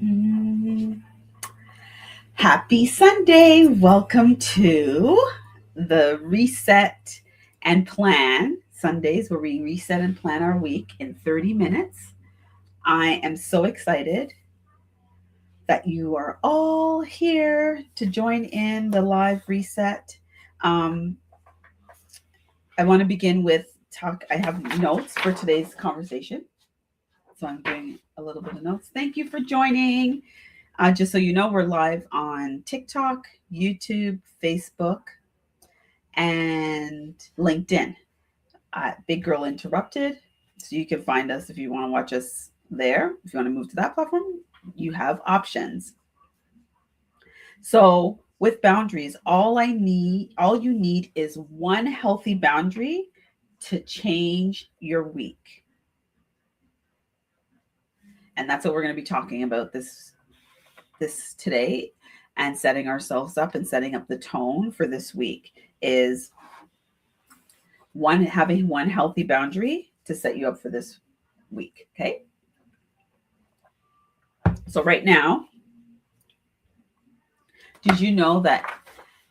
Mm. Happy Sunday. Welcome to the Reset and Plan Sundays, where we reset and plan our week in 30 minutes. I am so excited that you are all here to join in the live reset. Um, I want to begin with talk. I have notes for today's conversation. So I'm doing a little bit of notes. Thank you for joining. Just so you know, we're live on TikTok, YouTube, Facebook, and LinkedIn at Big Girl Interrupted. So you can find us if you want to watch us there. If you want to move to that platform, you have options. So with boundaries, all you need is one healthy boundary to change your week. And that's what we're going to be talking about this today, and setting ourselves up and setting up the tone for this week is having one healthy boundary to set you up for this week. Okay. So right now, did you know that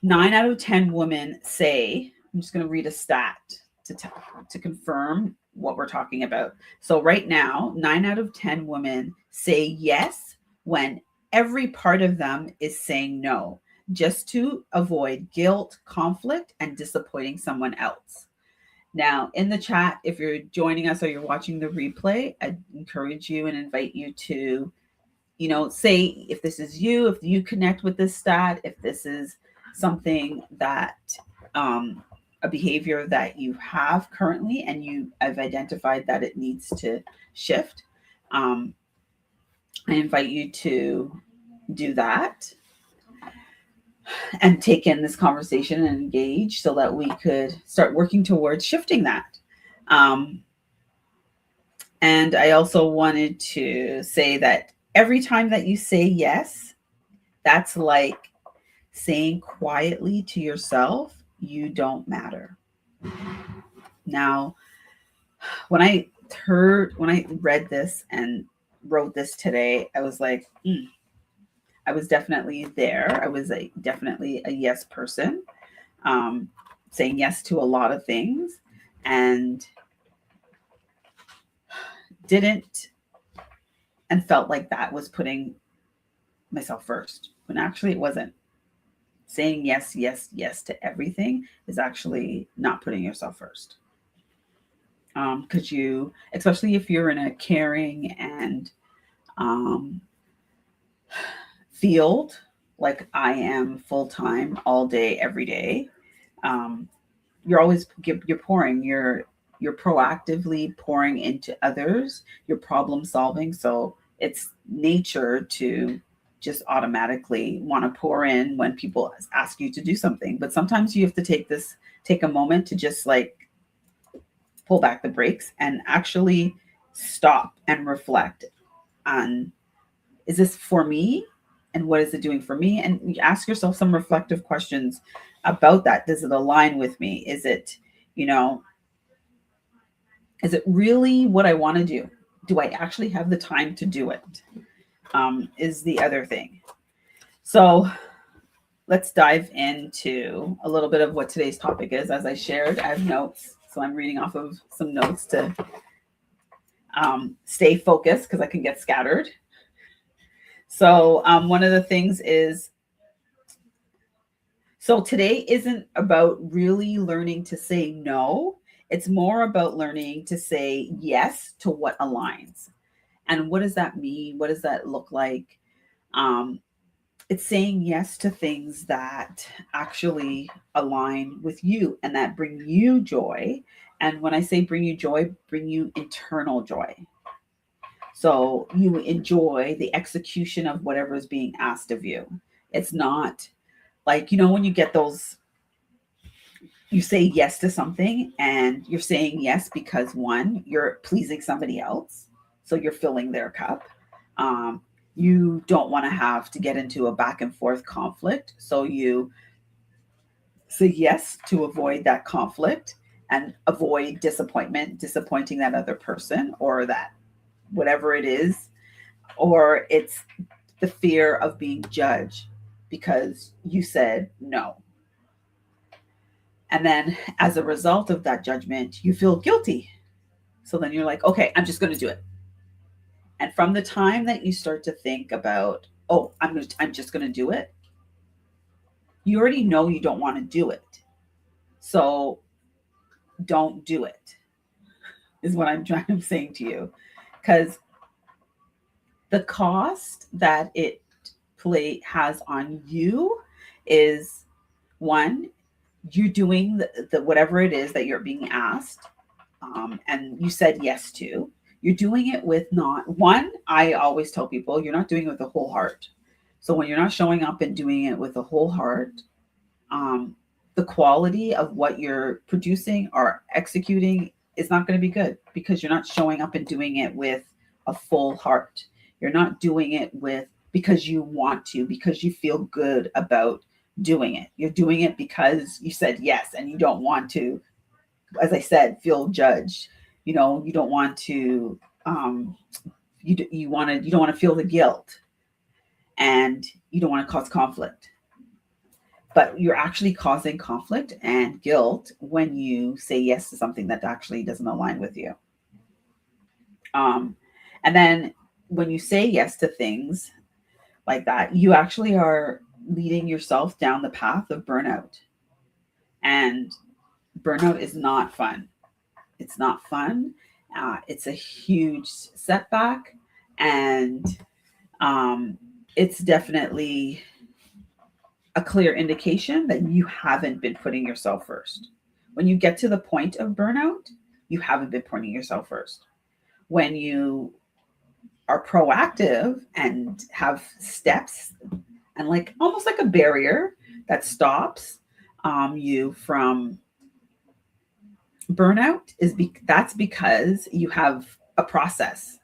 9 out of 10 women say, I'm just going to read a stat to confirm what we're talking about. So right now, 9 out of 10 women say yes when every part of them is saying no, just to avoid guilt, conflict, and disappointing someone else. Now, in the chat, if you're joining us or you're watching the replay, I encourage you and invite you to, say if this is you, if you connect with this stat, if this is something that, a behavior that you have currently and you have identified that it needs to shift. I invite you to do that and take in this conversation and engage so that we could start working towards shifting that. Um, and I also wanted to say that every time that you say yes, that's like saying quietly to yourself, you don't matter. Now, when I read this and wrote this today, I was like, I was definitely there. I was definitely a yes person, um, saying yes to a lot of things, and didn't and felt like that was putting myself first when actually it wasn't. Saying yes, yes, yes to everything is actually not putting yourself first. Because especially if you're in a caring and um, field like I am full time all day, every day, um, you're pouring, you're proactively pouring into others, you're problem solving. So it's nature to just automatically want to pour in when people ask you to do something. But sometimes you have to take a moment to just like pull back the brakes and actually stop and reflect on, is this for me? And what is it doing for me? And you ask yourself some reflective questions about that. Does it align with me? You know, is it really what I want to do? Do I actually have the time to do it? Is the other thing. So let's dive into a little bit of what today's topic is. As I shared, I have notes. So I'm reading off of some notes to stay focused because I can get scattered. So one of the things is, so today isn't about really learning to say no. It's more about learning to say yes to what aligns. And what does that mean? What does that look like? Um, it's saying yes to things that actually align with you and that bring you joy. And when I say bring you joy, bring you internal joy. So you enjoy the execution of whatever is being asked of you. It's not like, when you get those, you say yes to something and you're saying yes because one, you're pleasing somebody else. So you're filling their cup. You don't want to have to get into a back and forth conflict. So you say yes to avoid that conflict and avoid disappointing that other person or that whatever it is. Or it's the fear of being judged because you said no. And then as a result of that judgment, you feel guilty. So then you're like, okay, I'm just going to do it. And from the time that you start to think about, oh, I'm just going to do it, you already know you don't want to do it. So don't do it, is what I'm trying to say to you. Because the cost that it has on you is, one, you're doing the whatever it is that you're being asked, and you said yes to. You're doing it with not one. I always tell people you're not doing it with a whole heart. So when you're not showing up and doing it with a whole heart, the quality of what you're producing or executing is not going to be good because you're not showing up and doing it with a full heart. You're not doing it with because you want to, because you feel good about doing it. You're doing it because you said yes and you don't want to, as I said, feel judged. You know, you don't want to you don't want to feel the guilt, and you don't want to cause conflict. But you're actually causing conflict and guilt when you say yes to something that actually doesn't align with you. Um, and then when you say yes to things like that, you actually are leading yourself down the path of burnout. And burnout is not fun. It's not fun. It's a huge setback. And it's definitely a clear indication that you haven't been putting yourself first. When you get to the point of burnout, you haven't been putting yourself first. When you are proactive and have steps and like almost like a barrier that stops you from burnout, that's because you have a process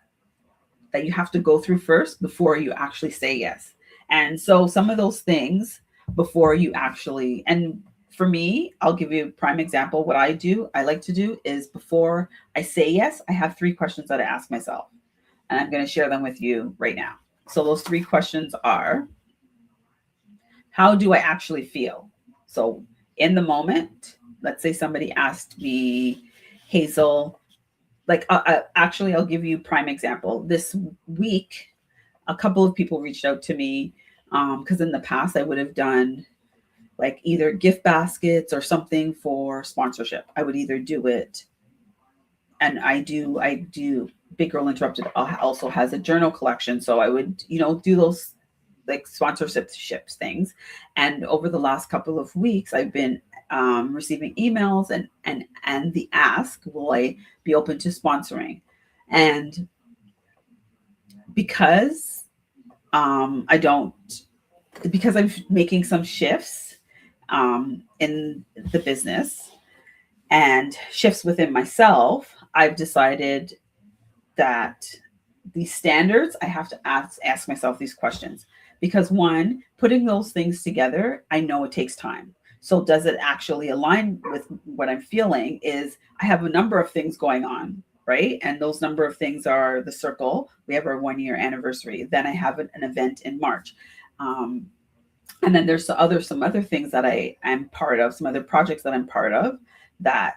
that you have to go through first before you actually say yes. And so some of those things before you actually, and for me, I'll give you a prime example. What I like to do is before I say yes, I have 3 questions that I ask myself, and I'm going to share them with you right now. So those 3 questions are, how do I actually feel? So in the moment, let's say somebody asked me, Hazel, like actually, I'll give you a prime example. This week, a couple of people reached out to me because in the past I would have done like either gift baskets or something for sponsorship. I would either do it, and I do. Big Girl Interrupted also has a journal collection, so I would do those like sponsorship ships things. And over the last couple of weeks, I've been receiving emails and the ask, will I be open to sponsoring? And because I don't, because I'm making some shifts in the business and shifts within myself, I've decided that these standards, I have to ask myself these questions. Because one, putting those things together, I know it takes time. So does it actually align with what I'm feeling? Is I have a number of things going on, right? And those number of things are the circle. We have our 1-year anniversary. Then I have an event in March. And then there's some other things that I am part of, some other projects that I'm part of that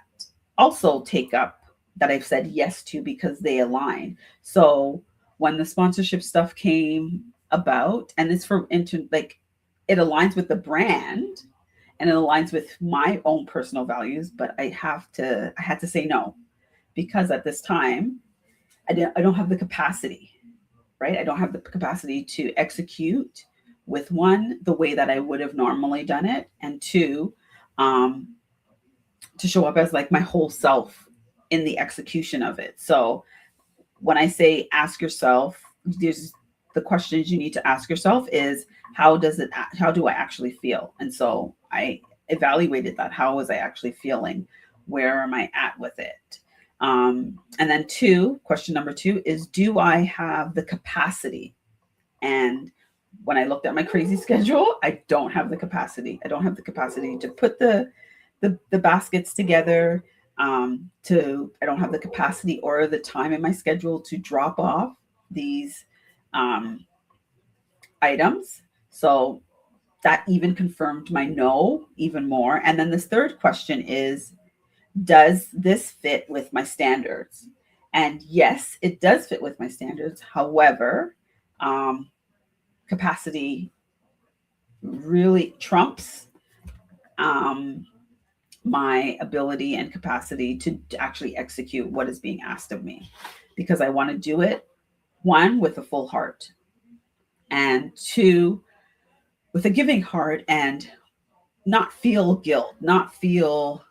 also take up, that I've said yes to because they align. So when the sponsorship stuff came about, and it's it aligns with the brand and it aligns with my own personal values, but I had to say no, because at this time I don't have the capacity, right? I don't have the capacity to execute with, one, the way that I would have normally done it, and two, to show up as like my whole self in the execution of it. So when I say ask yourself, there's the questions you need to ask yourself is, how do I actually feel? And so I evaluated that. How was I actually feeling? Where am I at with it? And then question number 2 is, do I have the capacity? And when I looked at my crazy schedule, I don't have the capacity. I don't have the capacity to put the baskets together. I don't have the capacity or the time in my schedule to drop off these items. So that even confirmed my no even more. And then this third question is, does this fit with my standards? And yes, it does fit with my standards. However, capacity really trumps um, my ability and capacity to actually execute what is being asked of me, because I want to do it, one, with a full heart, and two, with a giving heart, and not feel guilt, not feel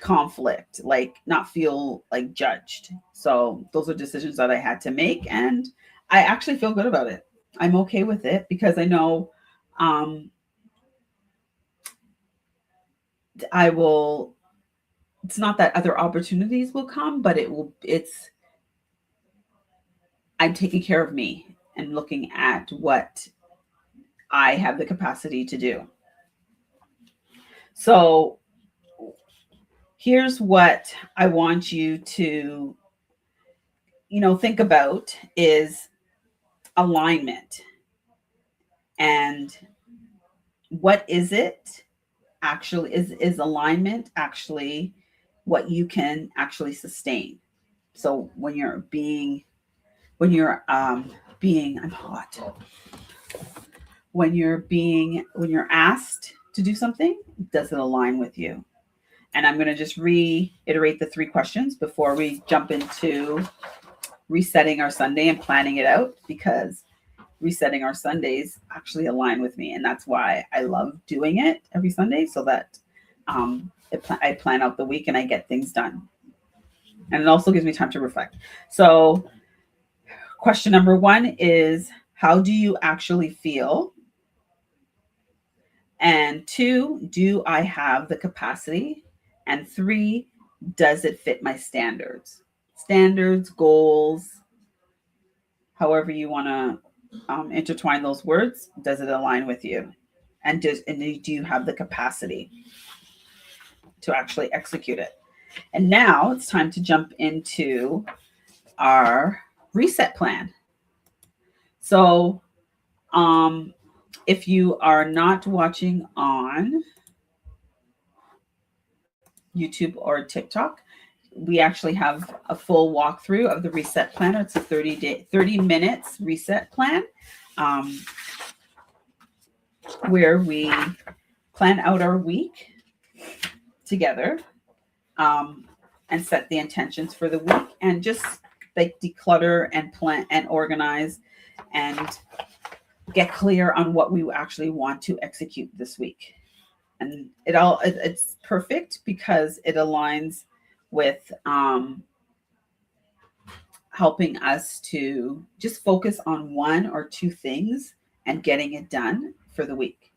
conflict, like not feel like judged. So those are decisions that I had to make, and I actually feel good about it. I'm okay with it because I know um, I will. It's not that other opportunities will come, but it will. I'm taking care of me and looking at what I have the capacity to do. So here's what I want you to, think about is alignment. And what is it actually? Is alignment actually what you can actually sustain? So when you're being I'm hot. When you're asked to do something, does it align with you? And I'm going to just reiterate the three questions before we jump into resetting our Sunday and planning it out, because resetting our Sundays actually align with me. And that's why I love doing it every Sunday, so that I plan out the week and I get things done. And it also gives me time to reflect. So, question number one is, how do you actually feel? And two, do I have the capacity? And three, does it fit my standards? Standards, goals, however you want to intertwine those words, does it align with you? And do you have the capacity to actually execute it? And now it's time to jump into our reset plan. So, if you are not watching on YouTube or TikTok, we actually have a full walkthrough of the reset planner. It's a 30 minutes reset plan, where we plan out our week together, and set the intentions for the week, and just like declutter and plan and organize and get clear on what we actually want to execute this week. And it's perfect because it aligns with helping us to just focus on one or two things and getting it done for the week.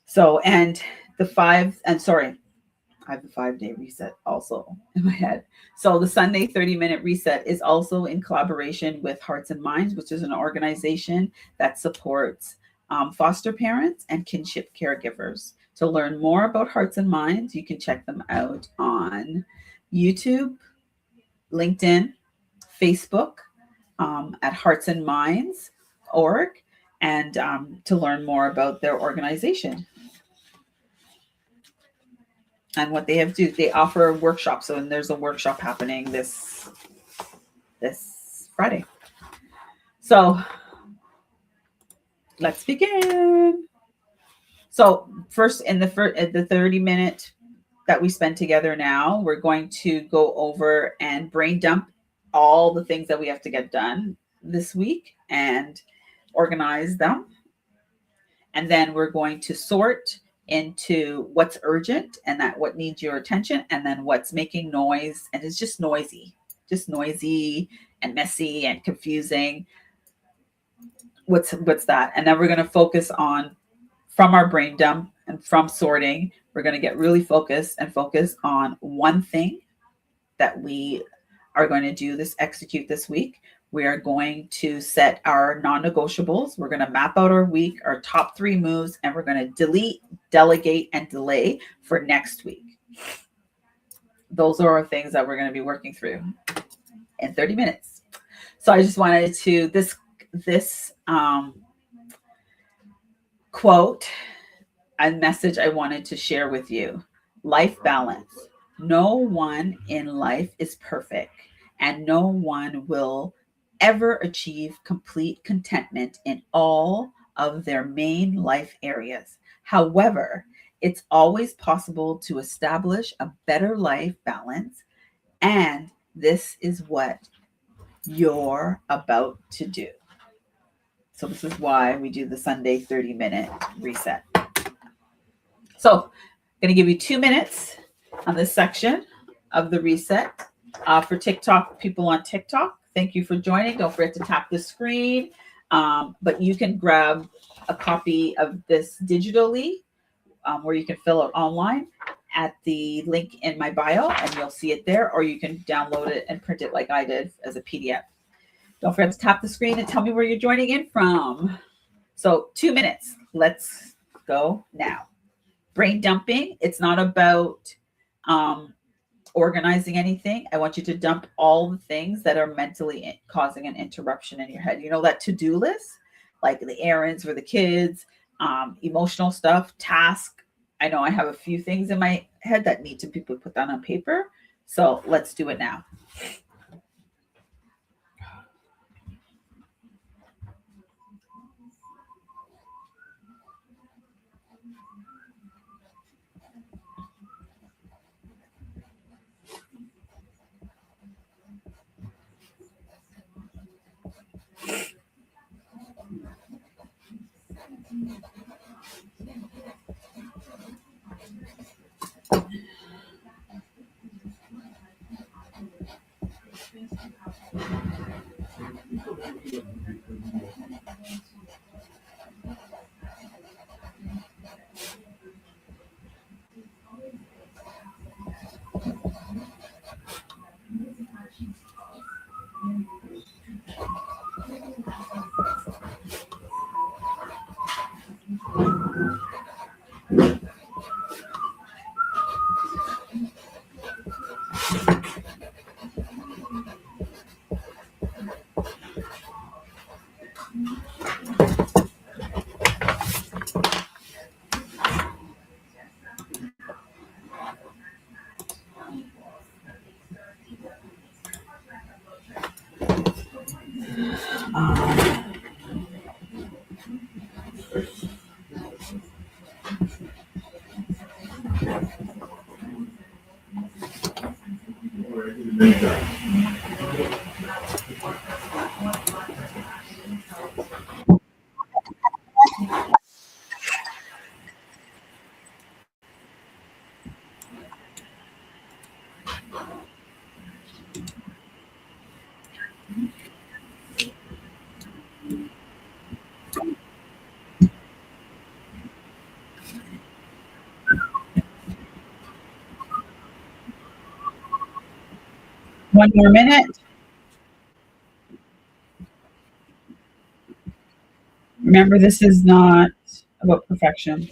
So, and I have the 5-day reset also in my head. So the Sunday 30-minute reset is also in collaboration with Hearts and Minds, which is an organization that supports foster parents and kinship caregivers. To learn more about Hearts and Minds, you can check them out on YouTube, LinkedIn, Facebook, at Hearts and Minds.org, and to learn more about their organization and what they have to do. They offer workshops. So, and there's a workshop happening this Friday. So let's begin. So first, in the 30-minute that we spend together now, we're going to go over and brain dump all the things that we have to get done this week and organize them. And then we're going to sort into what's urgent and that what needs your attention, and then what's making noise and is just noisy and messy and confusing. What's that? And then we're going to focus on, from our brain dump and from sorting, we're going to get really focused and focus on one thing that we are going to execute this week. We are going to set our non-negotiables. We're going to map out our week, our top 3 moves, and we're going to delete, delegate, and delay for next week. Those are our things that we're going to be working through in 30 minutes. So I just wanted to, this quote and message I wanted to share with you. Life balance. No one in life is perfect, and no one will ever achieve complete contentment in all of their main life areas. However, it's always possible to establish a better life balance, and this is what you're about to do. So, this is why we do the Sunday 30-minute reset. So, I'm going to give you 2 minutes on this section of the reset. For TikTok, people on TikTok, thank you for joining. Don't forget to tap the screen. But you can grab a copy of this digitally, where you can fill it online at the link in my bio, and you'll see it there, or you can download it and print it like I did as a PDF. Don't forget to tap the screen and tell me where you're joining in from. So 2 minutes. Let's go now. Brain dumping. It's not about organizing anything. I want you to dump all the things that are mentally causing an interruption in your head. You know, that to-do list, like the errands for the kids, emotional stuff, task. I know I have a few things in my head that need to be put down on paper. So let's do it now. One more minute. Remember, this is not about perfection.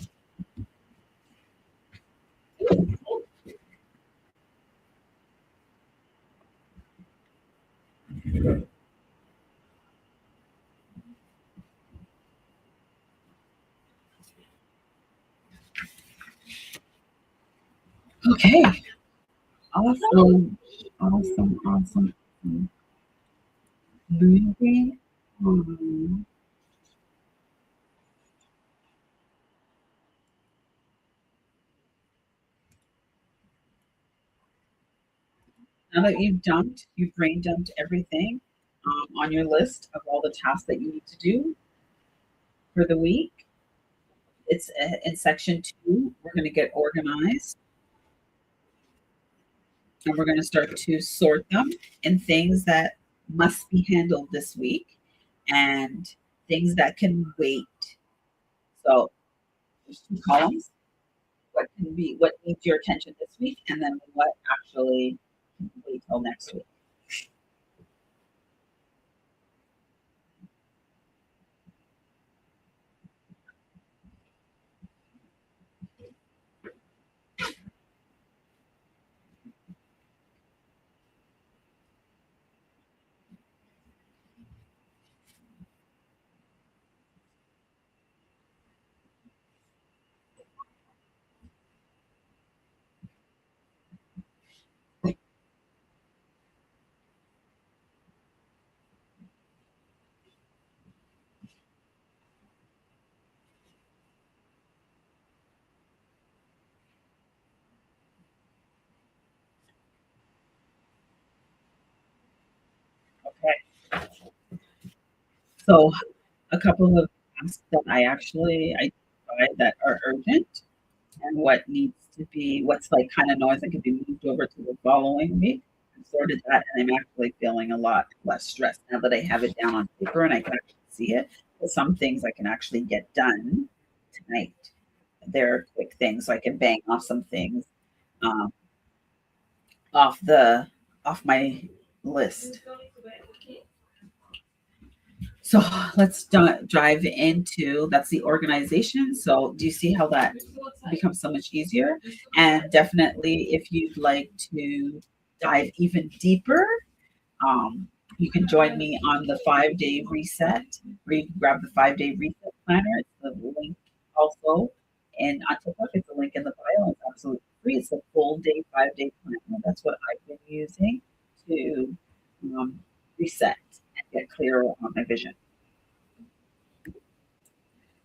Okay. Awesome. Awesome. Awesome. Moving on. Now that you've brain dumped everything on your list of all the tasks that you need to do for the week. It's in section 2. We're going to get organized, and we're going to start to sort them in things that must be handled this week and things that can wait. So there's 2 columns. What needs your attention this week, and then what actually can wait till next week. So a couple of tasks that I actually identified that are urgent and what needs to be what's like kind of noise that can be moved over to the following week. I sorted that and I'm actually feeling a lot less stressed now that I have it down on paper and I can actually see it. But some things I can actually get done tonight. They're quick things, so I can bang off some things um, off the off my list. So let's dive into that's the organization. So do you see how that becomes so much easier? And definitely, if you'd like to dive even deeper, um, you can join me on the 5 day reset, where you can grab the 5 day reset planner. It's the link also, and on TikTok, it's a link in the bio. It's absolutely free. It's a full day, 5 day planner. That's what I've been using to um, reset and get clearer on my vision.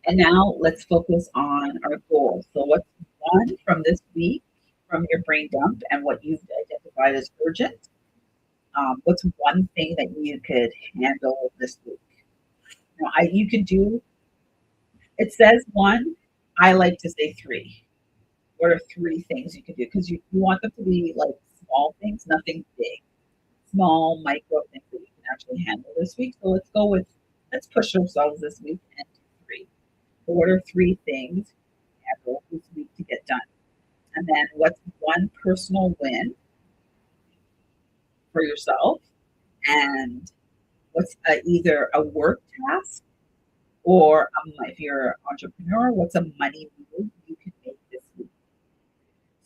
And now let's focus on our goals. So, what's one from this week from your brain dump and what you've identified as urgent? What's one thing that you could handle this week? You could do, it says one. I like to say three. What are three things you could do? Because you want them to be like small things, nothing big, small, micro things that you can actually handle this week. So, let's push ourselves this week and do three. So what are three things you handle this week to get done? And then what's one personal win for yourself? And what's either a work task or if you're an entrepreneur, what's a money move you can make this week?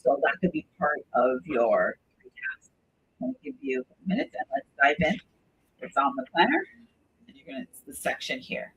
So that could be part of your three tasks. I'll give you a minute and let's dive in. It's on the planner, and it's the section here.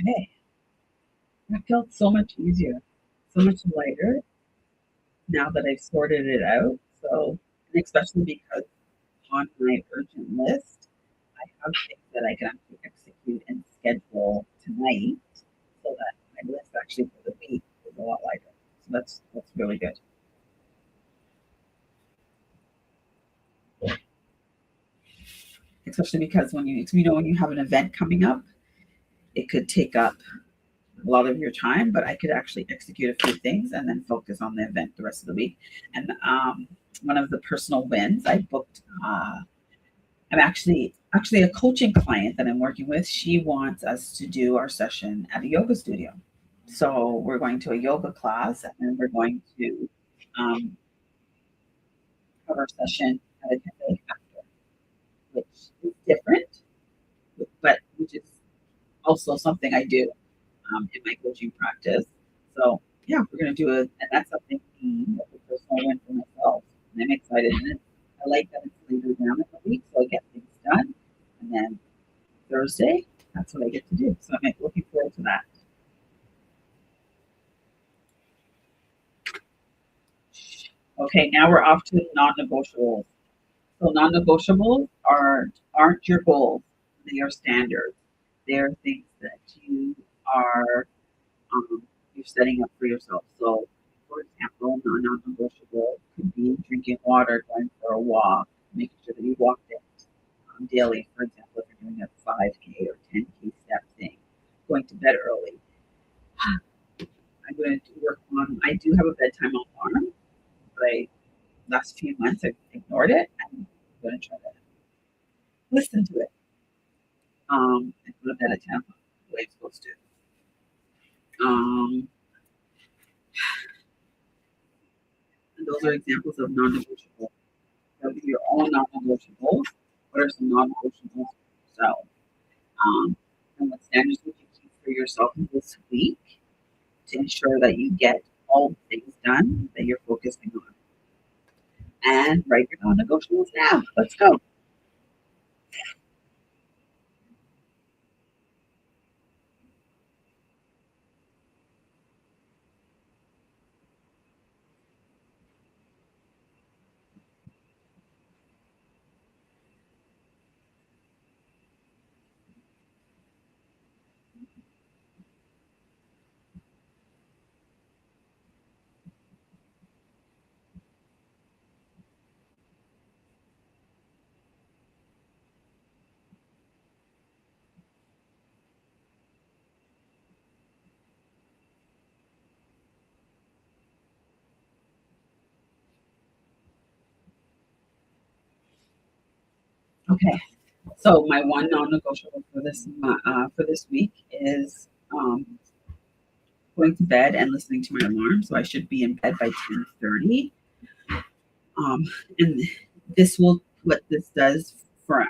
Okay, that felt so much easier, so much lighter now that I've sorted it out. So, and especially because on my urgent list, I have things that I can actually execute and schedule tonight so that my list actually for the week is a lot lighter. So that's really good. Especially because when you have an event coming up, it could take up a lot of your time, but I could actually execute a few things and then focus on the event the rest of the week. And one of the personal wins I booked I'm actually a coaching client that I'm working with. She wants us to do our session at a yoga studio. So we're going to a yoga class and then we're going to um, have our session at a cafe after, which is different, but which is also something I do in my coaching practice. So yeah, we're going to do it, and that's something that's a personal win for myself. And I'm excited. And I like that it's later down in the week, so I get things done. And then Thursday, that's what I get to do. So I'm looking forward to that. Okay, now we're off to non-negotiables. So non-negotiables aren't your goals; they are standards. They are things that um, you're setting up for yourself. So, for example, non-negotiable could be drinking water, going for a walk, making sure that you walk it daily. For example, if you're doing a 5K or 10K step thing, going to bed early. I'm going to work on. I do have a bedtime alarm, but last few months I've ignored it. I'm going to try to listen to it. I go to bed at 10 o'clock, the way I'm supposed to. Um, and those are examples of non-negotiable. So your own non-negotiables. What are some non-negotiables for yourself? And what standards would you keep for yourself this week to ensure that you get all the things done that you're focusing on? And write your non-negotiables now. Let's go. Okay. So my one non-negotiable for this week is going to bed and listening to my alarm. So I should be in bed by 10:30. And this will what this does for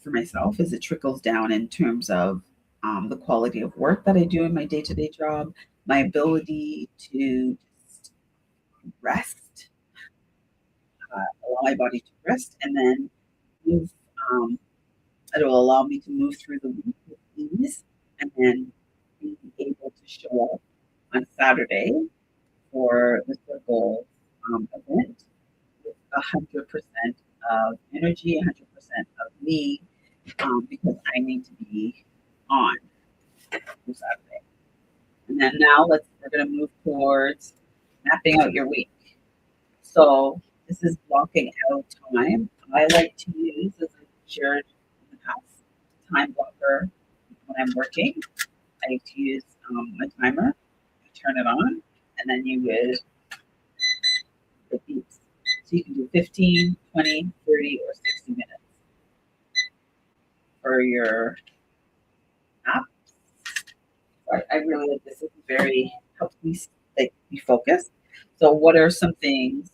myself is it trickles down in terms of the quality of work that I do in my day-to-day job, my ability to just rest, allow my body to rest, and then move. Um, it will allow me to move through the week with ease, and then be able to show up on Saturday for the circle event with 100% of energy, 100% of me, because I need to be on for Saturday. And then now we're gonna move towards mapping out your week. So this is blocking out time. I like to use, as I shared in the past, time blocker when I'm working. I like to use my timer. I turn it on, and then you would the beeps. So you can do 15, 20, 30, or 60 minutes for your app. I really like this. It's very helps me like be focused. So what are some things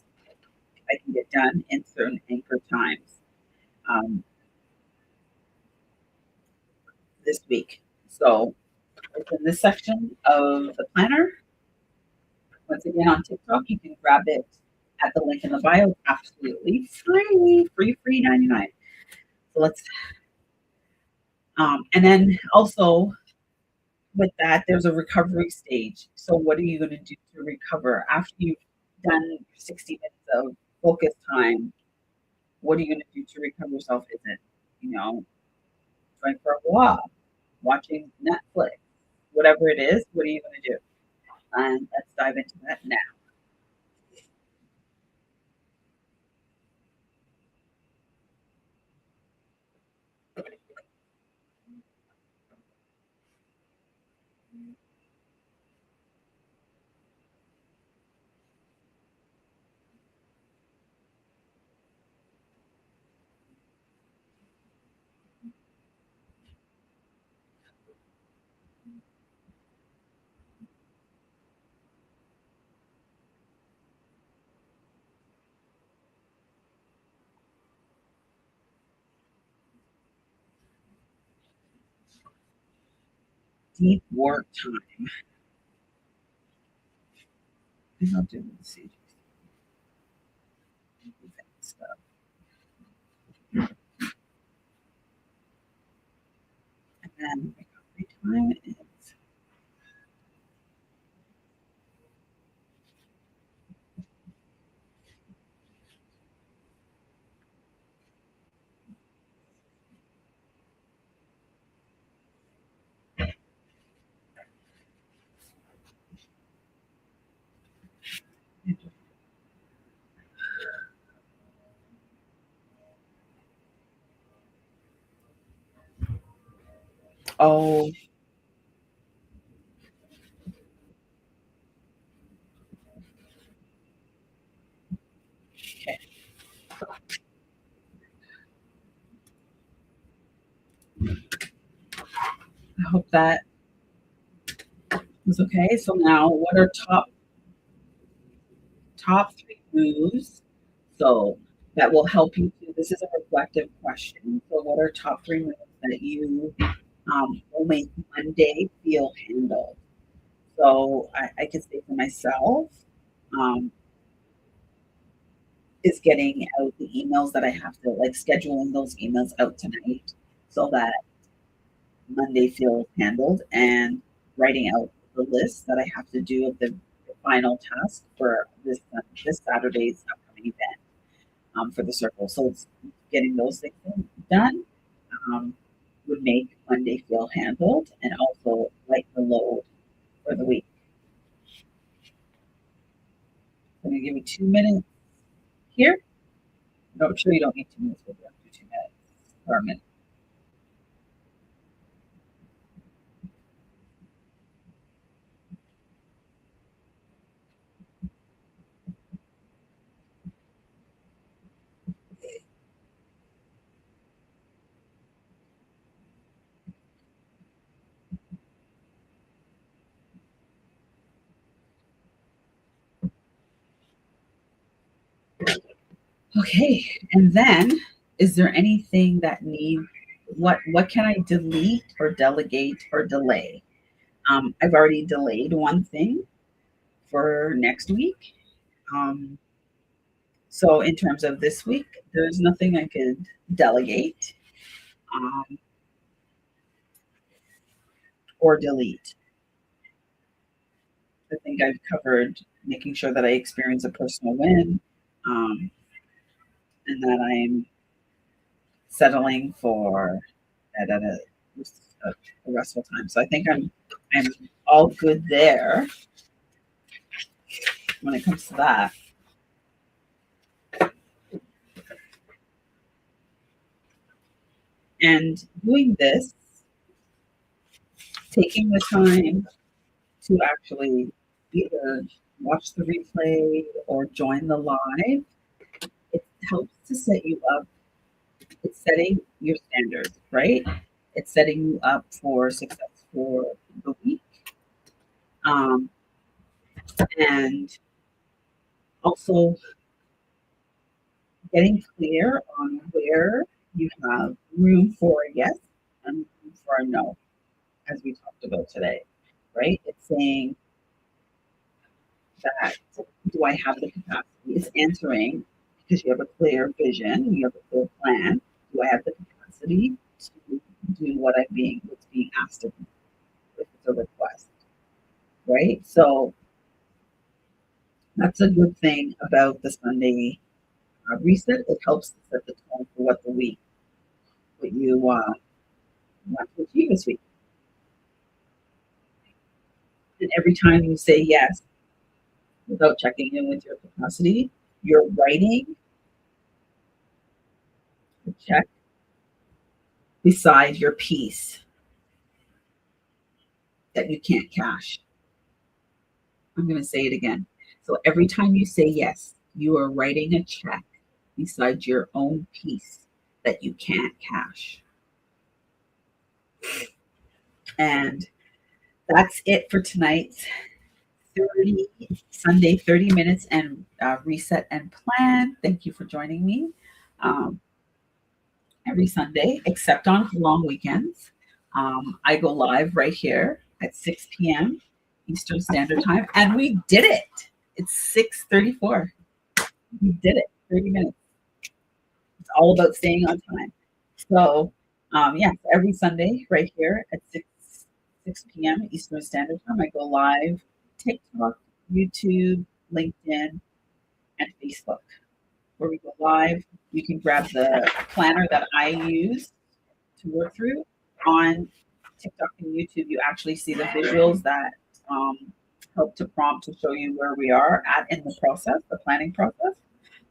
I can get done in certain anchor times this week? So it's in this section of the planner. Once again on TikTok, you can grab it at the link in the bio. Absolutely free 99. So let's and then also with that, there's a recovery stage. So what are you going to do to recover after you've done 60 minutes of focus time? What are you going to do to recover yourself? Is it, you know, going for a walk, watching Netflix, whatever it is? What are you going to do? And let's dive into that now. Deep work time. And I'll do the CG stuff. And then recovery time is oh, okay. I hope that was okay. So now, what are top three moves? So that will help you to. This is a reflective question. So, what are top three moves that you will make Monday feel handled? So I can say for myself, um, is getting out the emails that I have to like scheduling those emails out tonight so that Monday feels handled and writing out the list that I have to do of the final task for this Saturday's upcoming event for the circle. So it's getting those things done um, would make Monday feel handled and also like the load for the week. I'm going to give you 2 minutes here. No, I'm sure you don't need 2 minutes, but you have to do 2 minutes or a minute. Okay, and then is there anything that needs what can I delete or delegate or delay? I've already delayed one thing for next week. Um, so in terms of this week, there's nothing I could delegate um, or delete. I think I've covered making sure that I experience a personal win um, and that I'm settling for at a restful time. So I think I'm all good there when it comes to that. And doing this, taking the time to actually either watch the replay or join the live, it helps to set you up. It's setting your standards, right? It's setting you up for success for the week. Um, and also getting clear on where you have room for a yes and room for a no, as we talked about today, right? It's saying that do I have the capacity? It's answering because you have a clear vision, you have a clear plan. Do I have the capacity to do what's being asked of me if it's a request, right? So that's a good thing about the Sunday reset. It helps to set the tone for what you want to achieve this week. And every time you say yes without checking in with your capacity, you're writing a check beside your piece that you can't cash. I'm going to say it again. So every time you say yes, you are writing a check beside your own piece that you can't cash. And that's it for tonight's 30 Sunday 30 minutes and reset and plan. Thank you for joining me um, every Sunday, except on long weekends. I go live right here at 6 p.m. Eastern Standard Time, and we did it. It's 6:34. We did it. 30 minutes. It's all about staying on time. So, yeah, every Sunday right here at 6 p.m. Eastern Standard Time, I go live TikTok, YouTube, LinkedIn, and Facebook, where we go live. You can grab the planner that I use to work through on TikTok and YouTube. You actually see the visuals that help to prompt to show you where we are at in the process, the planning process.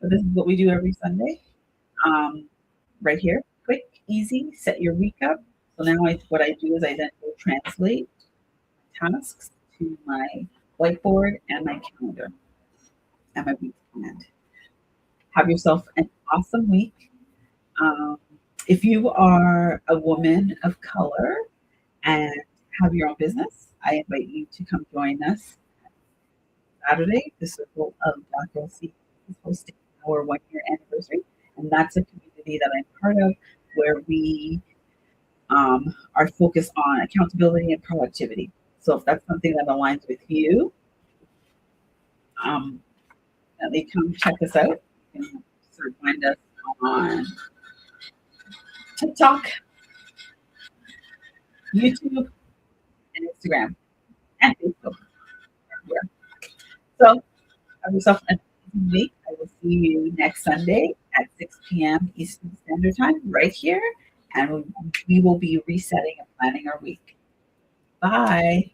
So this is what we do every Sunday. Um, right here, quick, easy, set your week up. So now what I do is I then go translate tasks to my whiteboard and my calendar and my week plan. Have yourself an awesome week. Um, if you are a woman of color and have your own business, I invite you to come join us Saturday. The Circle of Black Girl Seed is hosting our 1 year anniversary, and that's a community that I'm part of where we are focused on accountability and productivity. So if that's something that aligns with you, um, they come check us out. You can sort of find us on TikTok, YouTube, and Instagram, and Facebook. Yeah. So have yourself an amazing week. I will see you next Sunday at 6 p.m. Eastern Standard Time right here, and we will be resetting and planning our week. Bye.